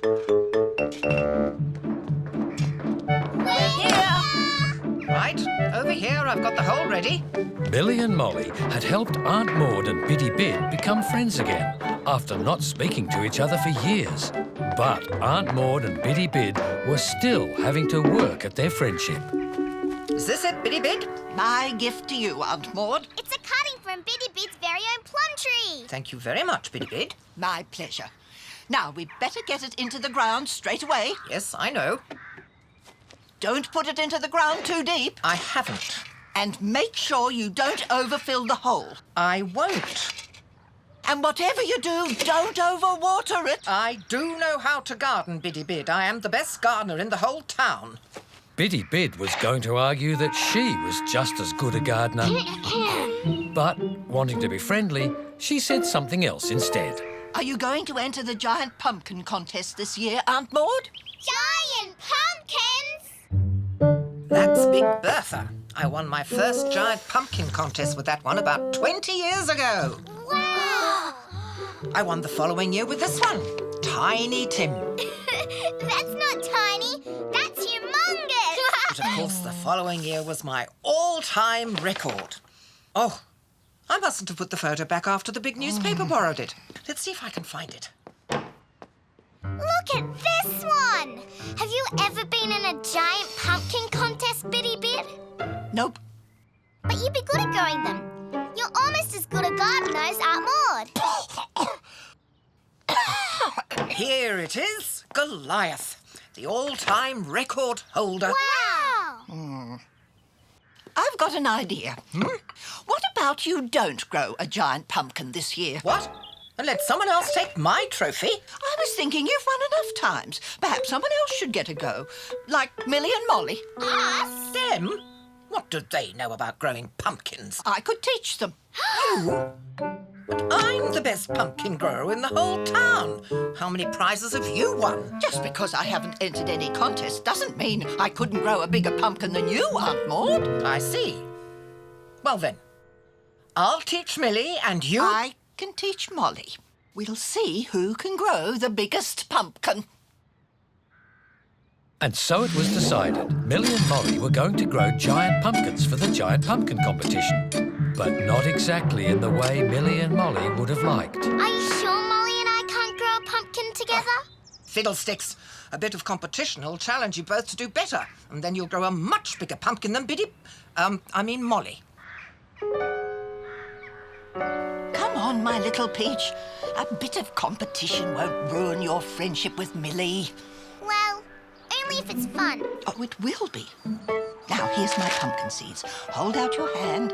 We're here! Right, over here I've got the hole ready. Millie and Molly had helped Aunt Maud and Biddy Bid become friends again after not speaking to each other for years. But Aunt Maud and Biddy Bid were still having to work at their friendship. Is this it, Biddy Bid? My gift to you, Aunt Maud. It's a cutting from Biddy Bid's very own plum tree. Thank you very much, Biddy Bid. My pleasure. Now, we'd better get it into the ground straight away. Yes, I know. Don't put it into the ground too deep. I haven't. And make sure you don't overfill the hole. I won't. And whatever you do, don't overwater it. I do know how to garden, Biddy Bid. I am the best gardener in the whole town. Biddy Bid was going to argue that she was just as good a gardener. But, wanting to be friendly, she said something else instead. Are you going to enter the giant pumpkin contest this year, Aunt Maud? Giant pumpkins! That's Big Bertha. I won my first giant pumpkin contest with that one about 20 years ago. Wow! I won the following year with this one, Tiny Tim. That's not tiny, that's humongous! But of course the following year was my all-time record. Oh, I mustn't have put the photo back after the big newspaper borrowed it. Let's see if I can find it. Look at this one! Have you ever been in a giant pumpkin contest, Biddy Bid? Nope. But you'd be good at growing them. You're almost as good a gardener as Aunt Maud. Here it is, Goliath, the all-time record holder. Wow! I've got an idea. What about you don't grow a giant pumpkin this year? What? And let someone else take my trophy? I was thinking you've won enough times. Perhaps someone else should get a go. Like Millie and Molly. Us? Them? What do they know about growing pumpkins? I could teach them. You? But I'm the best pumpkin grower in the whole town. How many prizes have you won? Just because I haven't entered any contest doesn't mean I couldn't grow a bigger pumpkin than you, Aunt Maud. I see. Well then, I'll teach Millie and you... I can teach Molly. We'll see who can grow the biggest pumpkin. And so it was decided Millie and Molly were going to grow giant pumpkins for the giant pumpkin competition. But not exactly in the way Millie and Molly would have liked. Are you sure Molly and I can't grow a pumpkin together? Fiddlesticks. A bit of competition will challenge you both to do better. And then you'll grow a much bigger pumpkin than Molly. Come on, my little peach. A bit of competition won't ruin your friendship with Millie. Well, only if it's fun. Oh, it will be. Now, here's my pumpkin seeds. Hold out your hand.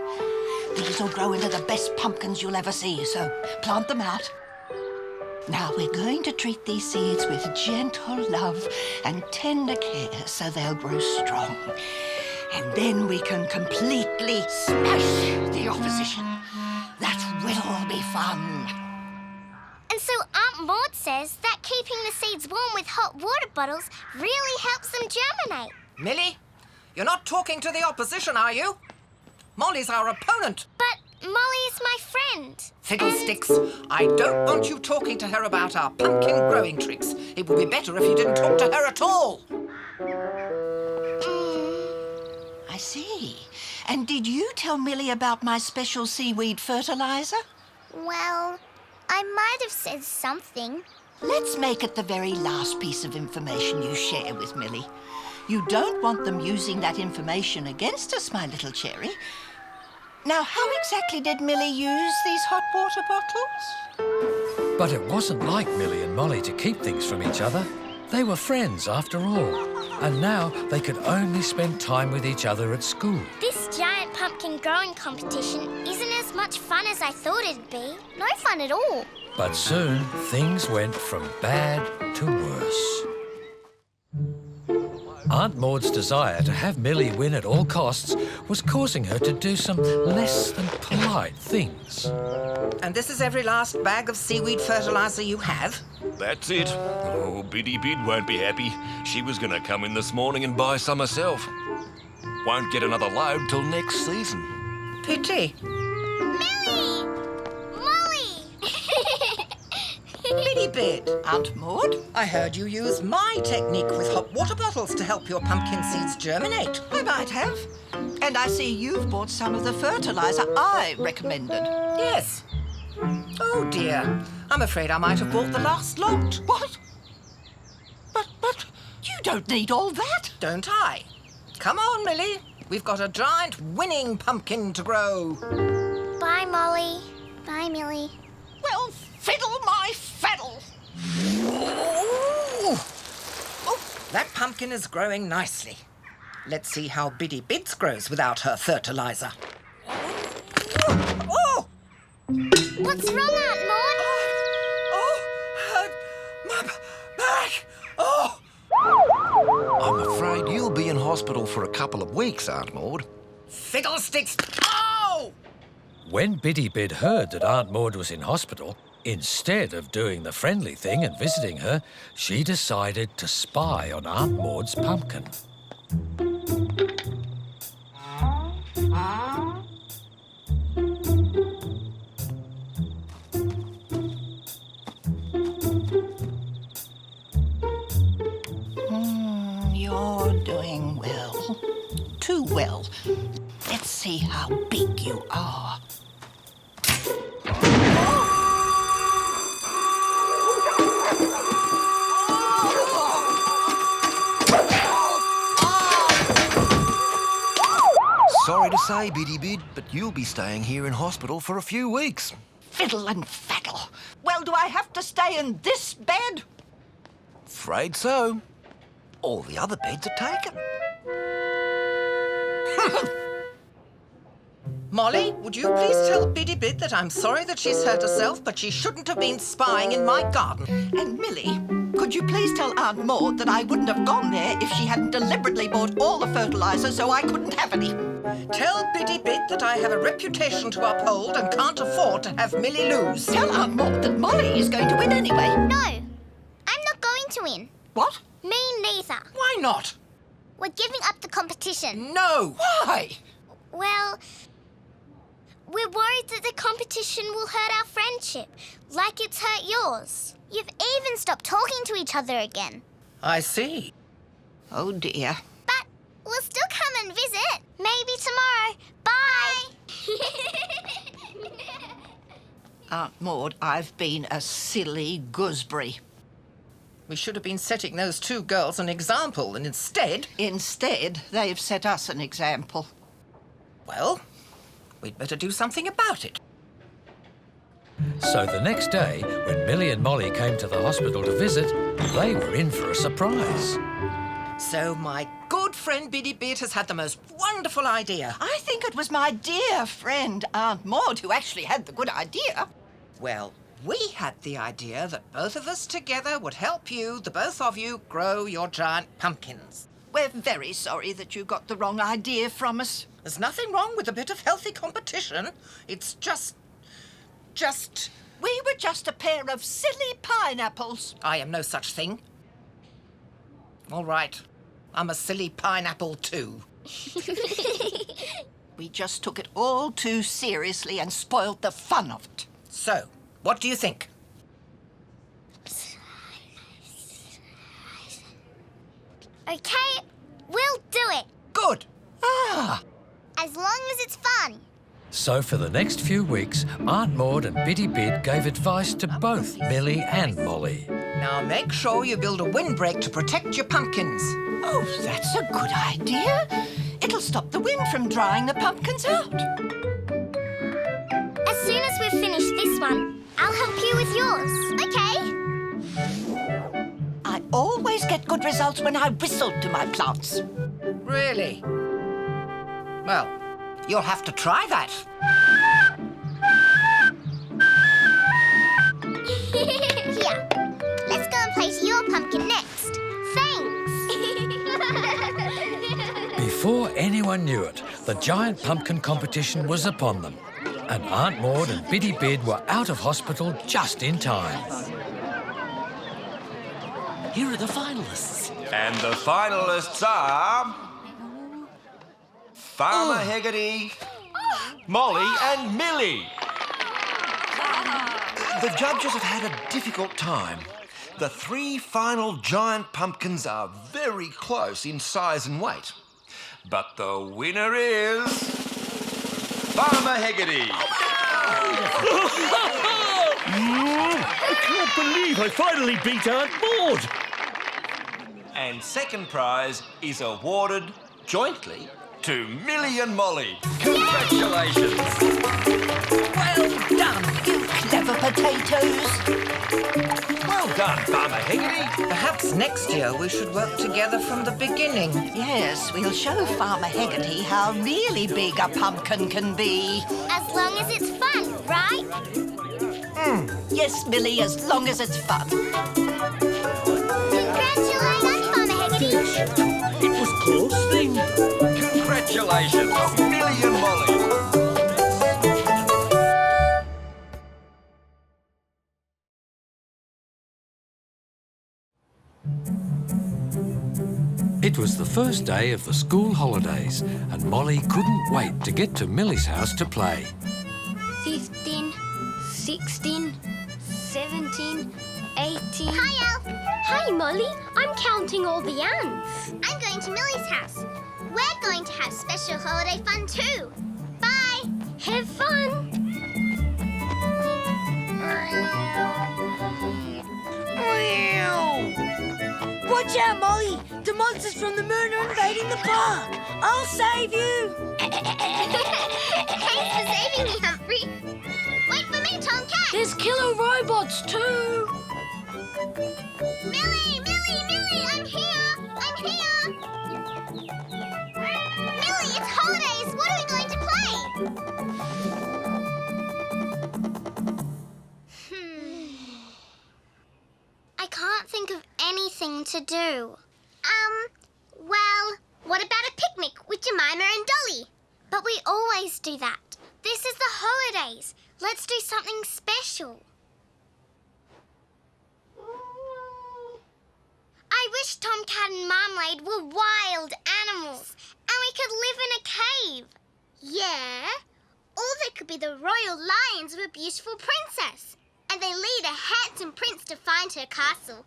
These will grow into the best pumpkins you'll ever see, so plant them out. Now, we're going to treat these seeds with gentle love and tender care so they'll grow strong. And then we can completely smash the opposition. That will be fun. And so Aunt Maud says that keeping the seeds warm with hot water bottles really helps them germinate. Millie, you're not talking to the opposition, are you? Molly's our opponent. But Molly is my friend. Fiddlesticks. I don't want you talking to her about our pumpkin growing tricks. It would be better if you didn't talk to her at all. I see. And did you tell Millie about my special seaweed fertilizer? Well, I might have said something. Let's make it the very last piece of information you share with Millie. You don't want them using that information against us, my little cherry. Now, how exactly did Millie use these hot water bottles? But it wasn't like Millie and Molly to keep things from each other. They were friends after all. And now they could only spend time with each other at school. This giant pumpkin growing competition isn't as much fun as I thought it'd be. No fun at all. But soon things went from bad to worse. Aunt Maud's desire to have Millie win at all costs was causing her to do some less than polite things. And this is every last bag of seaweed fertilizer you have? That's it. Oh, Biddy Bid won't be happy. She was going to come in this morning and buy some herself. Won't get another load till next season. Pity. Millie! Molly! Biddy Bid. Aunt Maud? I heard you use my technique with hot water bottles to help your pumpkin seeds germinate. I might have. And I see you've bought some of the fertiliser I recommended. Yes. Oh, dear. I'm afraid I might have bought the last lot. What? But you don't need all that. Don't I? Come on, Millie. We've got a giant winning pumpkin to grow. Bye, Molly. Bye, Millie. Well, fiddle my faddle. Ooh. Oh, that pumpkin is growing nicely. Let's see how Biddy Bid's grows without her fertiliser. Oh! What's wrong, Aunt Maud? Oh, my back! Oh! I'm afraid you'll be in hospital for a couple of weeks, Aunt Maud. Fiddlesticks! Oh! When Biddy Bid heard that Aunt Maud was in hospital, instead of doing the friendly thing and visiting her, she decided to spy on Aunt Maud's pumpkin. You're doing well. Too well. Let's see how big you are. Sorry to say, Biddy Bid, but you'll be staying here in hospital for a few weeks. Fiddle and faddle. Well, do I have to stay in this bed? Afraid so. All the other beds are taken. Molly, would you please tell Biddy Bid that I'm sorry that she's hurt herself, but she shouldn't have been spying in my garden. And Millie, could you please tell Aunt Maud that I wouldn't have gone there if she hadn't deliberately bought all the fertiliser so I couldn't have any? Tell Biddy Bid that I have a reputation to uphold and can't afford to have Millie lose. Tell Aunt Maud that Molly is going to win anyway. No, I'm not going to win. What? Me neither. Why not? We're giving up the competition. No. Why? Well, we're worried that the competition will hurt our friendship, like it's hurt yours. You've even stopped talking to each other again. I see. Oh, dear. But we'll still come and visit. Maybe tomorrow. Bye. Aunt Maud, I've been a silly gooseberry. We should have been setting those two girls an example, and instead... Instead, they've set us an example. Well, we'd better do something about it. So the next day, when Millie and Molly came to the hospital to visit, they were in for a surprise. So my good friend Biddy Bid has had the most wonderful idea. I think it was my dear friend Aunt Maud who actually had the good idea. Well, we had the idea that both of us together would help you, the both of you, grow your giant pumpkins. We're very sorry that you got the wrong idea from us. There's nothing wrong with a bit of healthy competition. It's just... We were just a pair of silly pineapples. I am no such thing. All right. I'm a silly pineapple too. We just took it all too seriously and spoiled the fun of it. So, what do you think? Okay, we'll do it. Good. As long as it's fun. So for the next few weeks, Aunt Maud and Biddy Bid gave advice to both Millie and Molly. Now make sure you build a windbreak to protect your pumpkins. Oh, that's a good idea. It'll stop the wind from drying the pumpkins out. As soon as we've finished this one, I'll help you with yours, okay? I always get good results when I whistle to my plants. Really? Well, you'll have to try that. Here, let's go and place your pumpkin next. Thanks. Before anyone knew it, the giant pumpkin competition was upon them. And Aunt Maud and Biddy Bid were out of hospital just in time. Here are the finalists. And the finalists are... Farmer Hegarty, Molly and Millie. The judges have had a difficult time. The 3 final giant pumpkins are very close in size and weight. But the winner is... Farmer Hegarty! I can't believe I finally beat Aunt Maud. And second prize is awarded jointly to Millie and Molly. Congratulations! Well done. You clever potatoes. Well done, Farmer Hegarty. Perhaps next year we should work together from the beginning. Yes, we'll show Farmer Hegarty how really big a pumpkin can be. As long as it's fun, right? Yes, Millie, as long as it's fun. Congratulations, Farmer Hegarty. It was close thing. Congratulations, Millie and Molly. It was the first day of the school holidays, and Molly couldn't wait to get to Millie's house to play. 15, 16, 17, 18... Hi, Al. Hi, Molly. I'm counting all the ants. I'm going to Millie's house. We're going to have special holiday fun too. Bye. Have fun. Watch out, Molly! The monsters from the moon are invading the park! I'll save you! Thanks for saving me, Humphrey. Wait for me, Tomcat. There's killer robots too. Millie, I'm here. Millie, it's holidays. What are we going to play? I can't think of anything to do. Well, what about a picnic with Jemima and Dolly? But we always do that. This is the holidays. Let's do something special. I wish Tomcat and Marmalade were wild animals and we could live in a cave. Yeah. Or they could be the royal lions of a beautiful princess. And they lead a handsome prince to find her castle.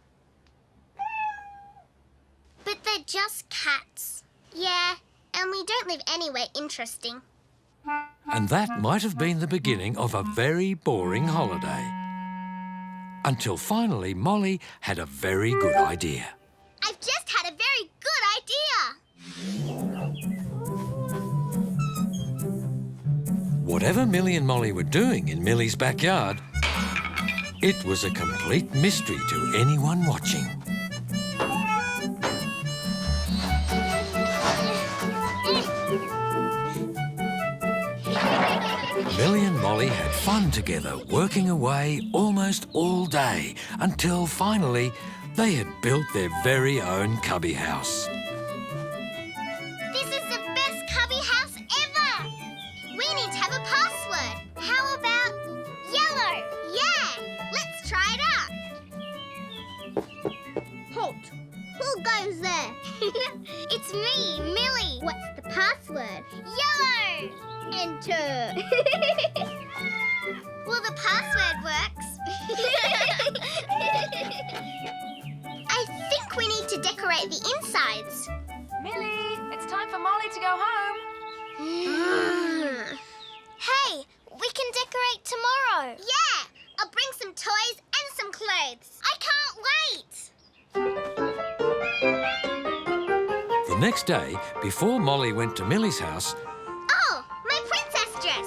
But they're just cats. Yeah, and we don't live anywhere interesting. And that might have been the beginning of a very boring holiday. Until finally Molly had a very good idea. I've just had a very good idea. Whatever Millie and Molly were doing in Millie's backyard, it was a complete mystery to anyone watching. Millie and Molly had fun together, working away almost all day, until finally they had built their very own cubby house. This is the best cubby house ever. We need to have a password. How about yellow? Yeah, let's try it out. Halt. Who goes there? It's me, Millie. What's the password? Yellow. Enter. Well, the password works. I think we need to decorate the insides. Millie, it's time for Molly to go home. Hey, we can decorate tomorrow. Yeah, I'll bring some toys and some clothes. I can't wait. The next day, before Molly went to Millie's house, Oh, my princess dress.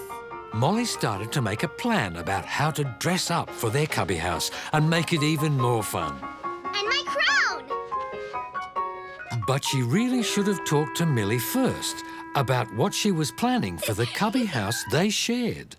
Molly started to make a plan about how to dress up for their cubby house and make it even more fun. And my crown. But she really should have talked to Millie first about what she was planning for the cubby house they shared.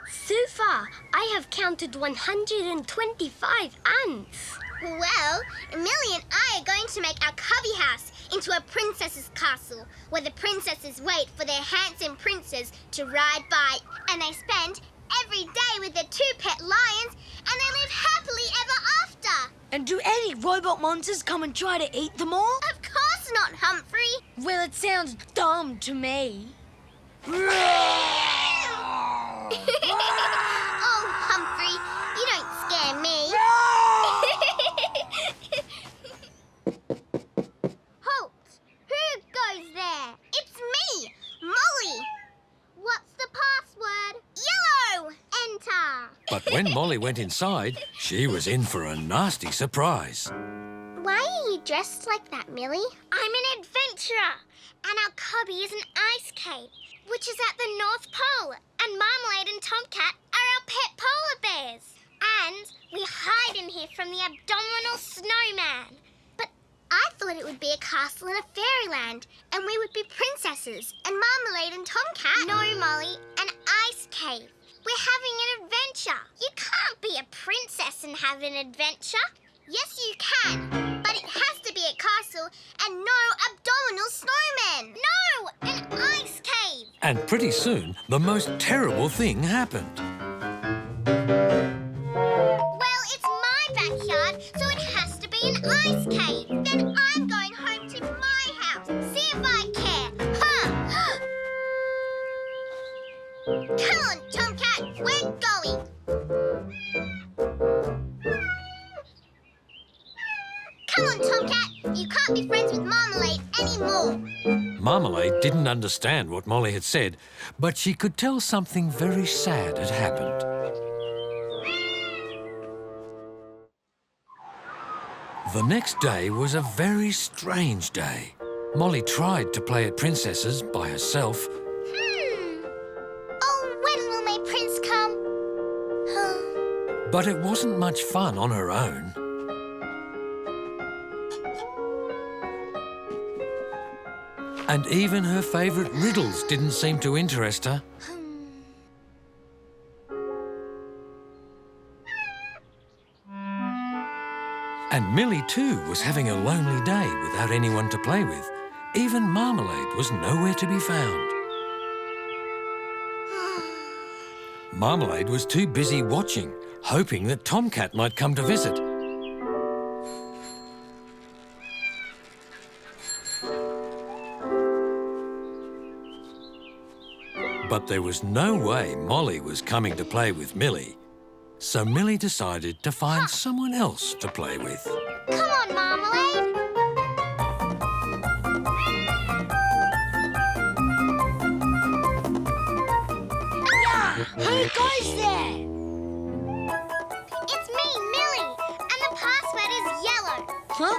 So far, I have counted 125 ants. Well, Millie and I are going to make our cubby house into a princess's castle where the princesses wait for their handsome princes to ride by and they spend every day with their 2 pet lions and they live happily ever after. And do any robot monsters come and try to eat them all? Of course not, Humphrey. Well, it sounds dumb to me. Oh, Humphrey, But when Molly went inside, she was in for a nasty surprise. Why are you dressed like that, Millie? I'm an adventurer, and our cubby is an ice cave, which is at the North Pole, and Marmalade and Tomcat are our pet polar bears. And we hide in here from the abdominal snowman. But I thought it would be a castle in a fairyland, and we would be princesses, and Marmalade and Tomcat. No, Molly, an ice cave. We're having an adventure. You can't be a princess and have an adventure. Yes, you can, but it has to be a castle and no abdominal snowmen. No, an ice cave. And pretty soon, the most terrible thing happened. Well, it's my backyard, so it has to be an ice cave. Then I'm going home to my house. See if I care. Huh? Come on, Tomcat, we're going. Come on, Tomcat. You can't be friends with Marmalade anymore. Marmalade didn't understand what Molly had said, but she could tell something very sad had happened. The next day was a very strange day. Molly tried to play at princesses by herself. Oh, when will my prince come? But it wasn't much fun on her own. And even her favourite riddles didn't seem to interest her. And Millie too was having a lonely day without anyone to play with. Even Marmalade was nowhere to be found. Marmalade was too busy watching, hoping that Tomcat might come to visit. But there was no way Molly was coming to play with Millie. So Millie decided to find someone else to play with. Come on, Marmalade. Who goes there? It's me, Millie, and the password is yellow. Huh?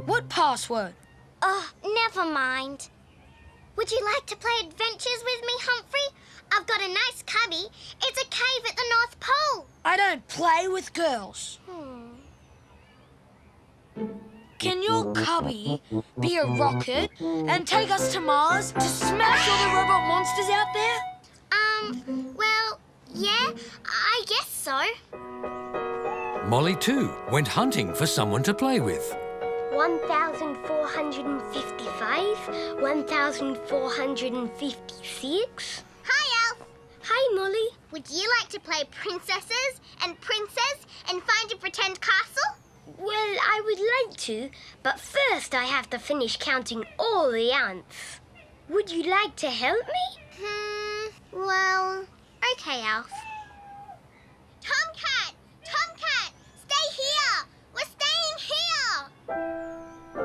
What password? Oh, never mind. Would you like to play adventures with me, Humphrey? I've got a nice cubby. It's a cave at the North Pole. I don't play with girls. Can your cubby be a rocket and take us to Mars to smash all the robot monsters out there? Well, yeah, I guess so. Molly too went hunting for someone to play with. 1,455, 1,456. Hi, Elf. Hi, Molly. Would you like to play princesses and princess and find a pretend castle? Well, I would like to, but first I have to finish counting all the ants. Would you like to help me? Well, okay, Elf. Tomcat! Tomcat! Stay here! We're staying here!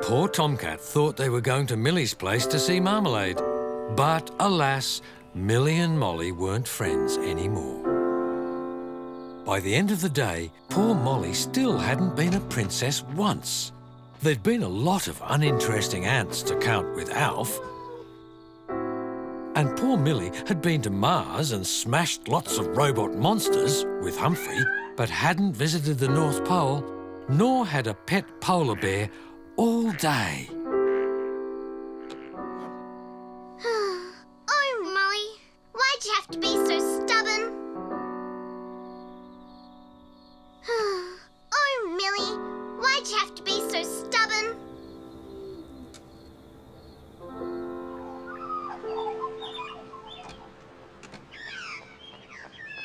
Poor Tomcat thought they were going to Millie's place to see Marmalade. But alas, Millie and Molly weren't friends anymore. By the end of the day, poor Molly still hadn't been a princess once. There'd been a lot of uninteresting ants to count with Alf. And poor Millie had been to Mars and smashed lots of robot monsters with Humphrey, but hadn't visited the North Pole, nor had a pet polar bear all day. Oh, Molly, why'd you have to be so stubborn? Oh, Millie, why'd you have to be so stubborn?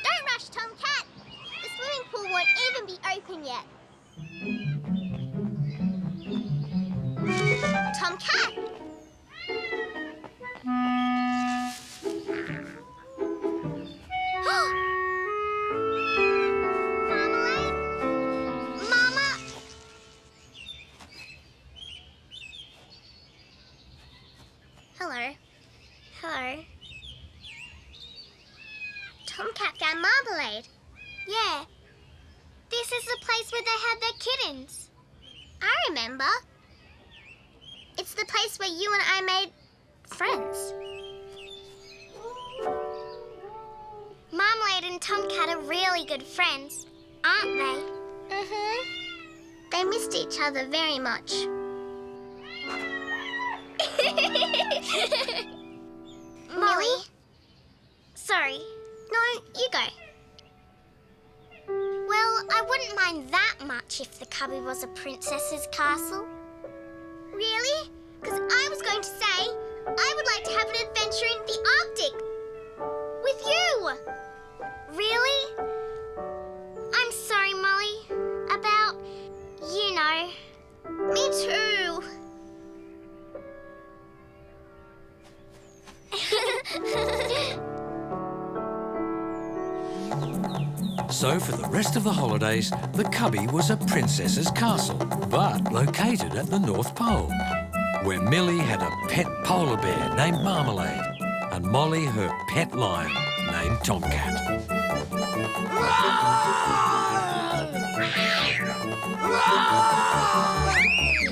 Don't rush, Tomcat. The swimming pool won't even be open yet. Tomcat! Marmalade? Mama? Hello. Hello. Tomcat found Marmalade. Yeah. This is the place where they had their kittens. I remember. It's the place where you and I made friends. Marmalade and Tomcat are really good friends, aren't they? Mm-hmm. They missed each other very much. Molly? Sorry. No, you go. Well, I wouldn't mind that much if the cubby was a princess's castle. Really? Because I was going to say I would like to have an adventure in the Arctic. With you. Really? I'm sorry, Molly. About, you know. Me too. So for the rest of the holidays, the cubby was a princess's castle, but located at the North Pole, where Millie had a pet polar bear named Marmalade, and Molly her pet lion named Tomcat.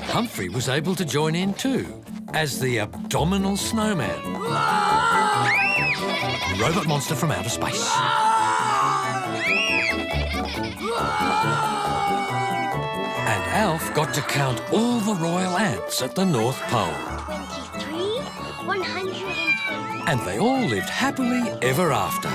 Humphrey was able to join in too, as the abdominal snowman, robot monster from outer space. And Alf got to count all the royal ants at the North Pole. 23, 120. And they all lived happily ever after.